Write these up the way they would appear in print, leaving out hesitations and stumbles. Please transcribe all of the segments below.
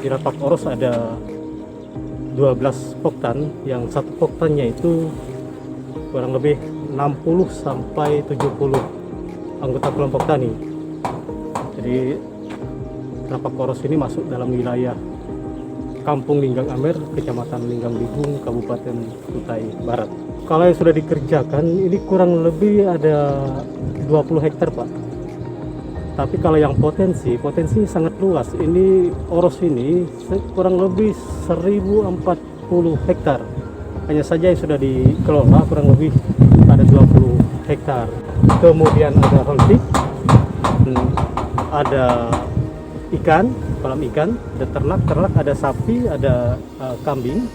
Rapak Oros ada 12 poktan, yang satu poktannya itu kurang lebih 60 sampai 70 anggota kelompok tani. Jadi Rapak Oros ini masuk dalam wilayah Kampung Linggang Amer, Kecamatan Linggang Ligung, Kabupaten Kutai Barat. Kalau yang sudah dikerjakan ini kurang lebih ada 20 hektar, Pak. Tapi kalau yang potensi sangat luas. Ini Oros ini kurang lebih 1040 hektar. Hanya saja yang sudah dikelola kurang lebih ada 20 hektar. Kemudian ada holtik, ada ikan, kolam ikan, ada ternak, ada sapi, ada kambing.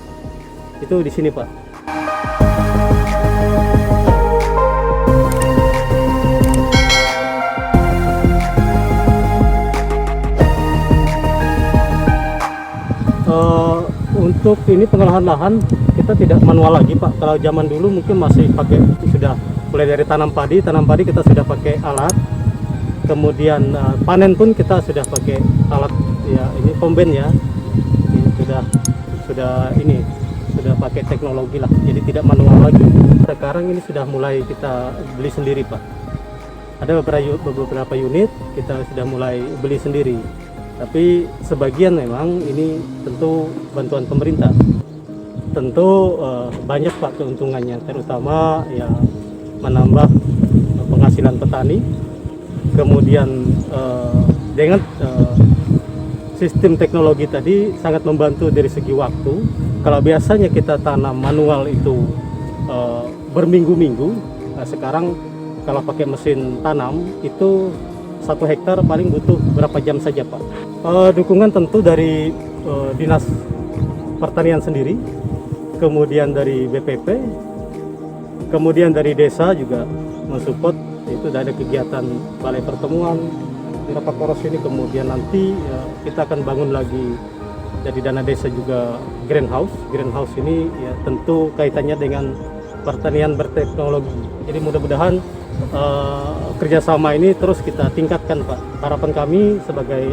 Itu di sini, Pak. Untuk ini pengolahan lahan kita tidak manual lagi, Pak. Kalau zaman dulu mungkin masih pakai, sudah mulai dari tanam padi kita sudah pakai alat. Kemudian panen pun kita sudah pakai alat, ya ini kombain ya. Ini sudah pakai teknologi lah. Jadi tidak manual lagi. Sekarang ini sudah mulai kita beli sendiri, Pak. Ada beberapa unit kita sudah mulai beli sendiri. Tapi sebagian memang ini tentu bantuan pemerintah. Tentu banyak, Pak, keuntungannya, terutama ya menambah penghasilan petani. Kemudian dengan sistem teknologi tadi sangat membantu dari segi waktu. Kalau biasanya kita tanam manual itu berminggu-minggu, nah sekarang kalau pakai mesin tanam itu 1 hektar paling butuh berapa jam saja, Pak. Dukungan tentu dari Dinas Pertanian sendiri, kemudian dari BPP, kemudian dari desa juga mensupport. Itu ada kegiatan balai pertemuan di Rapak Oros ini. Kemudian nanti kita akan bangun lagi dari dana desa juga greenhouse. Greenhouse ini ya tentu kaitannya dengan pertanian berteknologi. Jadi mudah-mudahan kerjasama ini terus kita tingkatkan, Pak. Harapan kami sebagai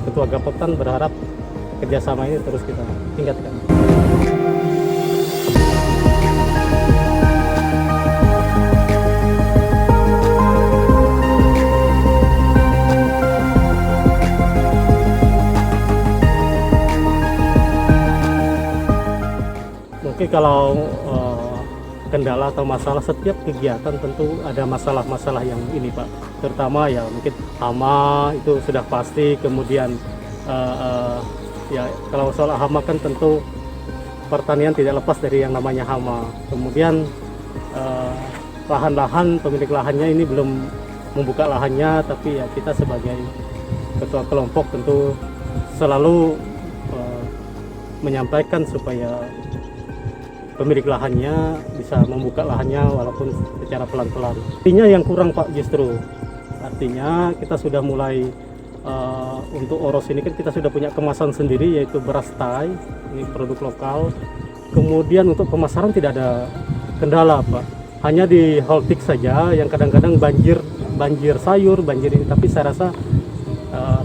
Ketua Gapoktan berharap kerjasama ini terus kita tingkatkan. Mungkin kalau kendala atau masalah, setiap kegiatan tentu ada masalah-masalah yang ini, Pak. Terutama ya mungkin hama itu sudah pasti. Kemudian ya kalau soal hama kan tentu pertanian tidak lepas dari yang namanya hama. Kemudian lahan-lahan, pemilik lahannya ini belum membuka lahannya, tapi ya kita sebagai ketua kelompok tentu selalu menyampaikan supaya pemilik lahannya bisa membuka lahannya walaupun secara pelan-pelan. Artinya yang kurang, Pak, justru. Artinya kita sudah mulai untuk Oros ini kan kita sudah punya kemasan sendiri, yaitu beras thai, ini produk lokal. Kemudian untuk pemasaran tidak ada kendala, Pak. Hanya di holtik saja yang kadang-kadang banjir sayur, banjir ini. Tapi saya rasa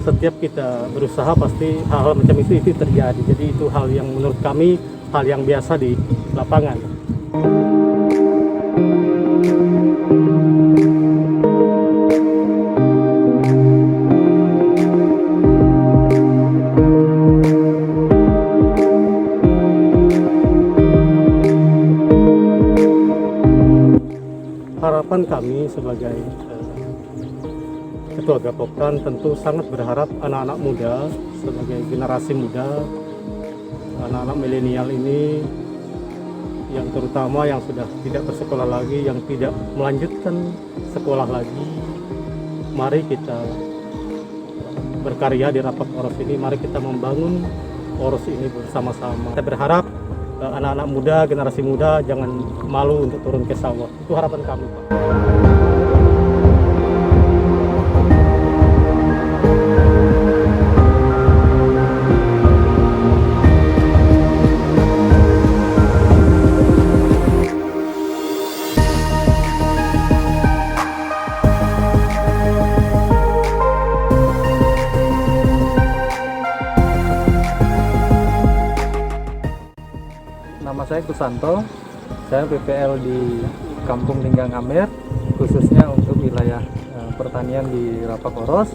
setiap kita berusaha pasti hal-hal macam itu terjadi. Jadi itu hal yang menurut kami hal yang biasa di lapangan. Harapan kami sebagai Ketua Gapoktan tentu sangat berharap anak-anak muda, sebagai generasi muda, anak-anak milenial ini yang terutama yang sudah tidak bersekolah lagi, yang tidak melanjutkan sekolah lagi, mari kita berkarya di Rapak Oros ini, mari kita membangun Oros ini bersama-sama. Saya berharap anak-anak muda, generasi muda jangan malu untuk turun ke sawah. Itu harapan kami, Pak. saya Kusanto, saya PPL di Kampung Linggang Amer, khususnya untuk wilayah pertanian di Rapakoros.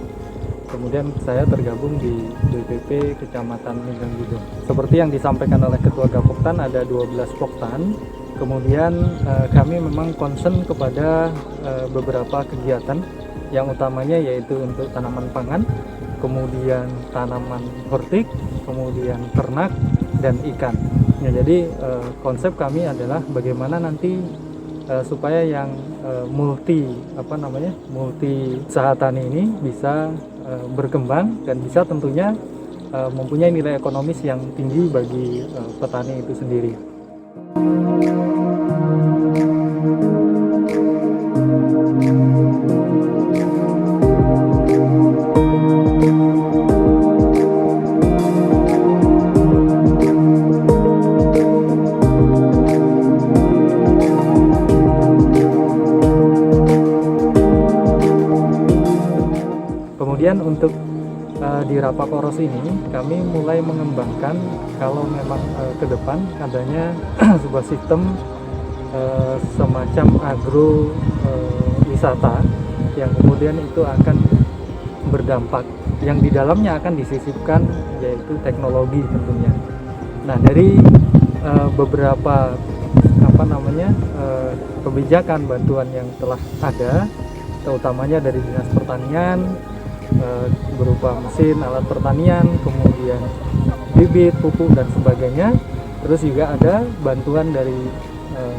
Kemudian saya tergabung di BPP Kecamatan Linggang Gudo. Seperti yang disampaikan oleh Ketua Gapoktan, ada 12 Poktan. Kemudian kami memang concern kepada beberapa kegiatan yang utamanya yaitu untuk tanaman pangan, kemudian tanaman hortik, kemudian ternak dan ikan. Ya, jadi konsep kami adalah bagaimana nanti supaya yang multi usaha tani ini bisa berkembang dan bisa tentunya mempunyai nilai ekonomis yang tinggi bagi petani itu sendiri. Kemudian untuk di Rapakoros ini kami mulai mengembangkan kalau memang ke depan adanya sebuah sistem semacam agro wisata yang kemudian itu akan berdampak, yang di dalamnya akan disisipkan yaitu teknologi tentunya. Nah, dari beberapa kebijakan bantuan yang telah ada, terutamanya dari Dinas Pertanian berupa mesin, alat pertanian, kemudian bibit, pupuk dan sebagainya. Terus juga ada bantuan dari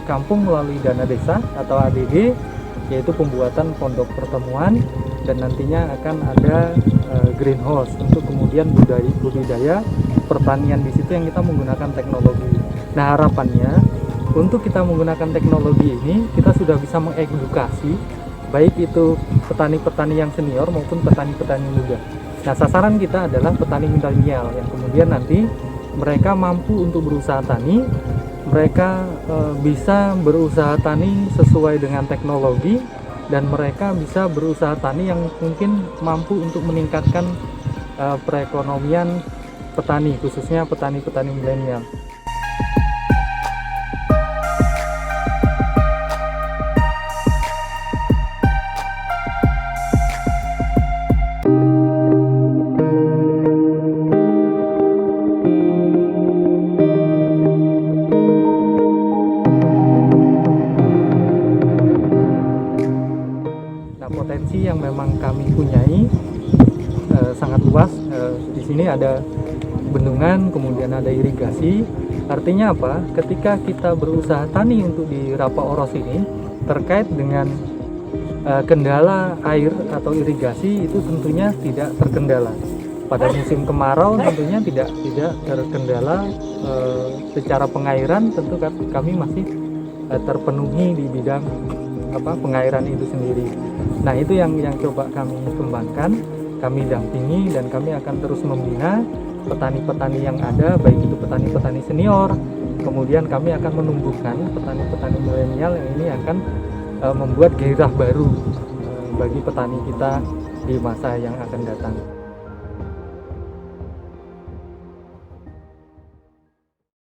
kampung melalui dana desa atau ADD, yaitu pembuatan pondok pertemuan, dan nantinya akan ada greenhouse untuk kemudian budidaya pertanian di situ yang kita menggunakan teknologi. Nah, harapannya untuk kita menggunakan teknologi ini kita sudah bisa mengedukasi baik itu petani-petani yang senior maupun petani-petani muda. Nah, sasaran kita adalah petani milenial yang kemudian nanti mereka mampu untuk berusaha tani, mereka bisa berusaha tani sesuai dengan teknologi, dan mereka bisa berusaha tani yang mungkin mampu untuk meningkatkan perekonomian petani, khususnya petani-petani milenial. Potensi yang memang kami punyai sangat luas. Di sini ada bendungan, kemudian ada irigasi. Artinya apa? Ketika kita berusaha tani untuk di Rapakoros ini terkait dengan kendala air atau irigasi, itu tentunya tidak terkendala. Pada musim kemarau tentunya tidak terkendala. Secara pengairan tentu kami masih terpenuhi di bidang pengairan itu sendiri. Nah, itu yang coba kami kembangkan, kami dampingi, dan kami akan terus membina petani-petani yang ada, baik itu petani-petani senior, kemudian kami akan menumbuhkan petani-petani milenial yang ini akan membuat gairah baru bagi petani kita di masa yang akan datang.